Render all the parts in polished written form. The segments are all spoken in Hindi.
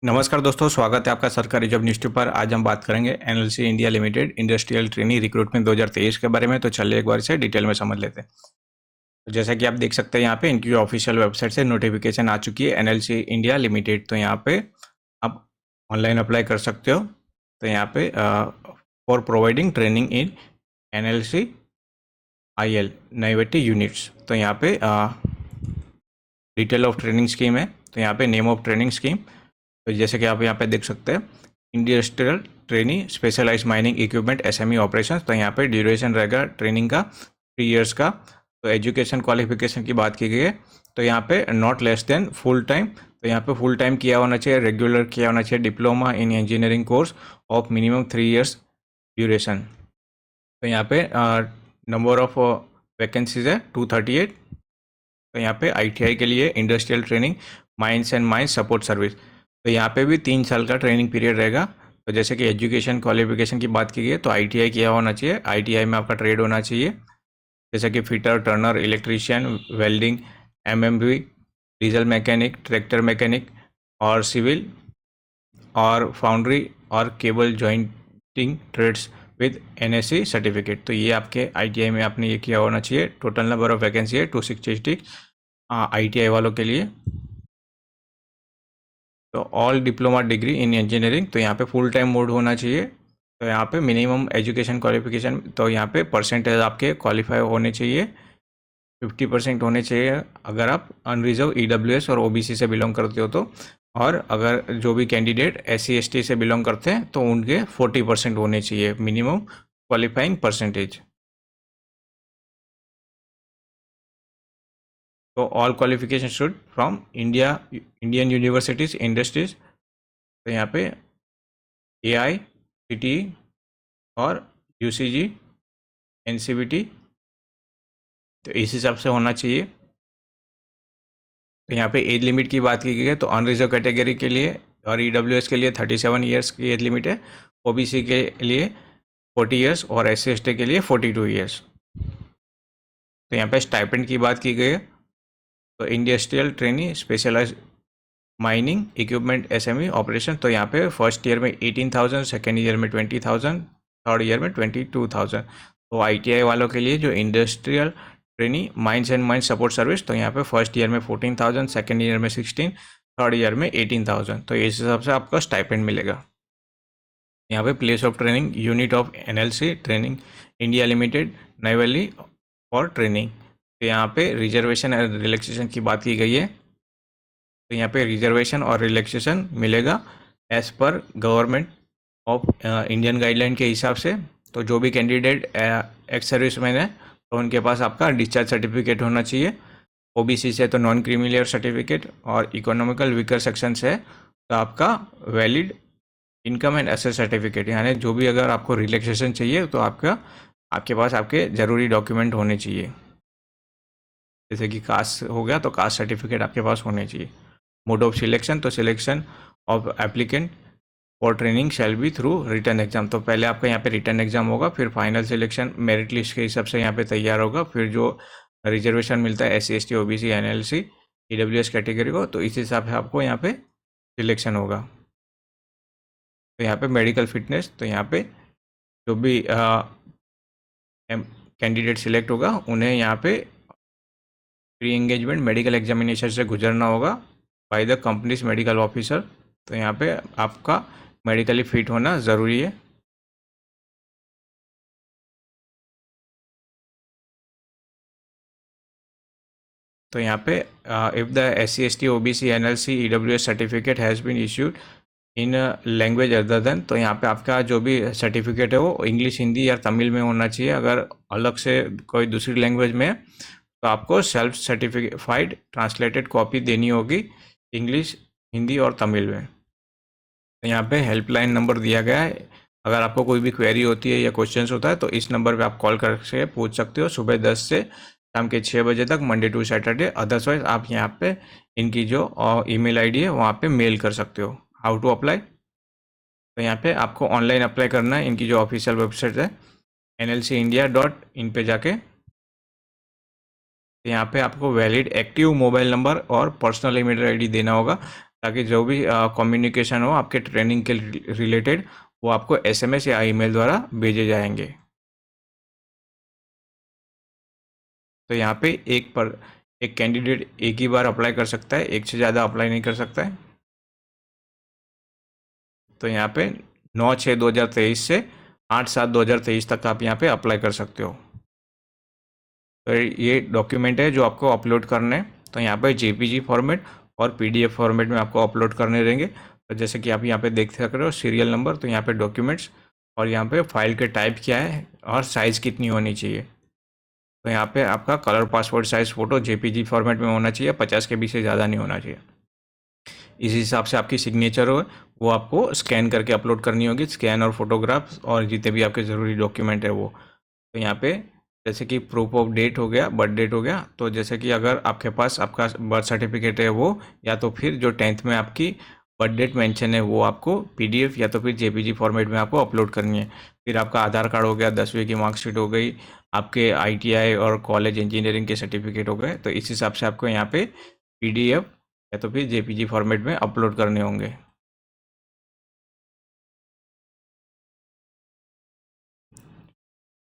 नमस्कार दोस्तों, स्वागत है आपका सरकारी जॉब न्यूज़ पर। आज हम बात करेंगे NLC India limited industrial trainee recruitment 2023 के बारे में। तो चलिए एक बार इसे डिटेल में समझ लेते हैं। तो जैसा कि आप देख सकते हैं, यहाँ पे इनकी ऑफिशियल वेबसाइट से नोटिफिकेशन आ चुकी है, एनएलसी इंडिया लिमिटेड। तो यहाँ पे आप ऑनलाइन अप्लाई कर सकते हो। तो यहाँ पे for providing training in NLC IL Neyveli units. तो यहाँ पे डिटेल ऑफ ट्रेनिंग स्कीम है। तो यहाँ पे नेम ऑफ ट्रेनिंग स्कीम, तो जैसे कि आप यहाँ पे देख सकते हैं, industrial training specialise mining equipment SME operation. तो यहाँ पे ड्यूरेशन रहेगा ट्रेनिंग का 3 इयर्स का। तो एजुकेशन क्वालिफिकेशन की बात की गई है, तो यहाँ पे not less than full time. तो यहाँ पे फुल टाइम किया होना चाहिए, रेगुलर किया होना चाहिए, diploma in engineering course of minimum 3 years duration. तो यहाँ पे नंबर ऑफ वैकेंसीज है 238। तो यहाँ पे आईटीआई के लिए industrial training mines and mines support service. तो यहाँ पे भी 3 साल का ट्रेनिंग पीरियड रहेगा। तो जैसे कि एजुकेशन क्वालिफिकेशन की बात की गई है, तो आईटीआई किया होना चाहिए। आईटीआई में आपका ट्रेड होना चाहिए, जैसे कि fitter, turner, electrician, welding, MMV, diesel mechanic, tractor mechanic और सिविल और फाउंड्री और cable jointing trades with NSC certificate. तो ये आपके आईटीआई में आपने ये किया होना चाहिए। टोटल नंबर ऑफ वैकेंसी है 260 आईटीआई वालों के लिए। तो all diploma degree in engineering, तो यहाँ पे फुल टाइम मोड होना चाहिए। तो यहाँ पे मिनिमम एजुकेशन क्वालिफिकेशन, तो यहाँ पे परसेंटेज आपके क्वालिफाई होने चाहिए, 50% होने चाहिए अगर आप अनरिजर्व ईडब्ल्यूएस और ओबीसी से बिलोंग करते हो तो। और अगर जो भी कैंडिडेट एससी एसटी से बिलोंग करते हैं तो उनके 40% होने चाहिए मिनिमम क्वालिफाइंग परसेंटेज। तो all qualification should from Indian universities industries. तो यहाँ पे AICTE और UCG NCVT, तो इस हिसाब से होना चाहिए। तो यहाँ पे एज लिमिट की बात की गई है, तो अनरिजर्व कैटेगरी के लिए और EWS के लिए 37 ईयर्स की एज लिमिट है, OBC के लिए 40 ईयर्स और SC ST के लिए 42 ईयर्स। तो यहाँ पे स्टाइपेंड की बात की गई है, तो industrial trainee specialise mining equipment SME operation. तो यहाँ पे फर्स्ट ईयर में 18,000, सेकेंड ईयर में 20,000, थर्ड ईयर में 22,000। तो आईटीआई वालों के लिए जो industrial trainee mines and mines support service, तो यहाँ पे फर्स्ट ईयर में 14,000, सेकेंड ईयर में 16, थर्ड ईयर में 18,000। तो इस हिसाब से आपका स्टाइपेंड मिलेगा। यहाँ पे place of training unit of NLC training India limited नई वैली फॉर ट्रेनिंग। तो यहाँ पे रिजर्वेशन एंड रिलैक्सेशन की बात की गई है। तो यहाँ पे रिजर्वेशन और रिलैक्सेशन मिलेगा as per government of Indian guideline के हिसाब से। तो जो भी कैंडिडेट एक्स सर्विसमैन है, तो उनके पास आपका डिस्चार्ज सर्टिफिकेट होना चाहिए। ओबीसी से तो नॉन क्रीमिलियर सर्टिफिकेट, और इकोनॉमिकल वीकर सेक्शन से तो आपका valid income and asset certificate. यानी जो भी अगर आपको रिलैक्सेशन चाहिए तो आपके पास आपके ज़रूरी डॉक्यूमेंट होने चाहिए। जैसे कि कास्ट हो गया तो कास्ट सर्टिफिकेट आपके पास होने चाहिए। मोड ऑफ सिलेक्शन, तो selection of applicant for training shall be through return exam. तो पहले आपका यहाँ पे रिटर्न एग्जाम होगा, फिर फाइनल सिलेक्शन मेरिट लिस्ट के हिसाब से यहाँ पे तैयार होगा। फिर जो रिजर्वेशन मिलता है SC ST OBC NLC EWS category को, तो इस हिसाब से आपको यहाँ पे सिलेक्शन होगा। तो यहाँ पे मेडिकल फिटनेस, तो यहाँ पे जो भी कैंडिडेट सिलेक्ट होगा उन्हें यहाँ पे प्री एंगेजमेंट मेडिकल एग्जामिनेशन से गुजरना होगा by the companies medical officer. तो यहाँ पे आपका मेडिकली फिट होना ज़रूरी है। तो यहाँ पे if the SC ST OBC NLC EWS certificate has been issued in language other than, तो यहाँ पे आपका जो भी सर्टिफिकेट है वो इंग्लिश, हिंदी या तमिल में होना चाहिए। अगर अलग से कोई दूसरी लैंग्वेज में है तो आपको सेल्फ सर्टिफाइड ट्रांसलेटेड कॉपी देनी होगी इंग्लिश, हिंदी और तमिल में। तो यहाँ पे हेल्पलाइन नंबर दिया गया है। अगर आपको कोई भी क्वेरी होती है या क्वेश्चंस होता है तो इस नंबर पे आप कॉल करके पूछ सकते हो, सुबह 10 से शाम के 6 बजे तक, मंडे टू सैटरडे। अदरवाइज आप यहाँ पे इनकी जो email ID है वहाँ पे मेल कर सकते हो। हाउ टू अप्लाई, तो यहाँ पे आपको ऑनलाइन अप्लाई करना है। इनकी जो ऑफिशियल वेबसाइट है nlcindia.in पे जाके, तो यहाँ पे आपको वैलिड एक्टिव मोबाइल नंबर और पर्सनल ईमेल ID देना होगा, ताकि जो भी कम्युनिकेशन हो आपके ट्रेनिंग के रिलेटेड वो आपको SMS या ईमेल द्वारा भेजे जाएंगे। तो यहाँ पे एक कैंडिडेट एक ही बार अप्लाई कर सकता है, एक से ज़्यादा अप्लाई नहीं कर सकता है। तो यहाँ पे 9/6/2023 से 8/7/2023 तक आप यहाँ पे अप्लाई कर सकते हो। तो ये डॉक्यूमेंट है जो आपको अपलोड करने हैं। तो यहाँ पे JPG फॉर्मेट और PDF फॉर्मेट में आपको अपलोड करने रहेंगे। तो जैसे कि आप यहाँ पे देख सक रहे हो सीरियल नंबर, तो यहाँ पे डॉक्यूमेंट्स और यहाँ पे फाइल के टाइप क्या है और साइज़ कितनी होनी चाहिए। तो यहाँ पे आपका colour passport size photo JPG format में होना चाहिए, 50 KB से ज़्यादा नहीं होना चाहिए। इस हिसाब से आपकी सिग्नेचर हो वो आपको स्कैन करके अपलोड करनी होगी, स्कैन और फोटोग्राफ्स और जितने भी आपके ज़रूरी डॉक्यूमेंट है वो। तो यहाँ पे जैसे कि प्रूफ ऑफ डेट हो गया, बर्थ डेट हो गया। तो जैसे कि अगर आपके पास आपका बर्थ सर्टिफिकेट है वो, या तो फिर जो 10th में आपकी बर्थ डेट मेंशन है वो आपको PDF या तो फिर JPG फॉर्मेट में आपको अपलोड करनी है। फिर आपका आधार कार्ड हो गया, 10वीं की मार्कशीट हो गई, आपके ITI और कॉलेज इंजीनियरिंग के सर्टिफिकेट हो गए। तो इस हिसाब से आपको यहाँ पे PDF या तो फिर JPG फॉर्मेट में अपलोड करने होंगे।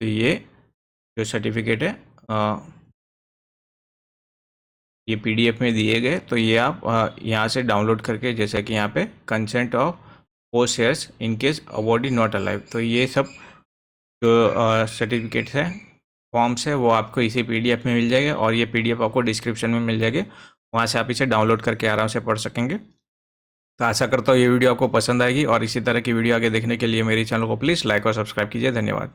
तो ये जो सर्टिफिकेट है ये PDF में दिए गए। तो ये आप यहाँ से डाउनलोड करके, जैसे कि यहाँ पे consent of post shares in case awardee not alive, तो ये सब जो सर्टिफिकेट्स हैं, फॉर्म्स है, वो आपको इसी PDF में मिल जाएगा। और ये PDF आपको डिस्क्रिप्शन में मिल जाएगी, वहाँ से आप इसे डाउनलोड करके आराम से पढ़ सकेंगे। तो आशा करता हूँ ये वीडियो आपको पसंद आएगी, और इसी तरह की वीडियो आगे देखने के लिए मेरे चैनल को प्लीज़ लाइक और सब्सक्राइब कीजिए। धन्यवाद।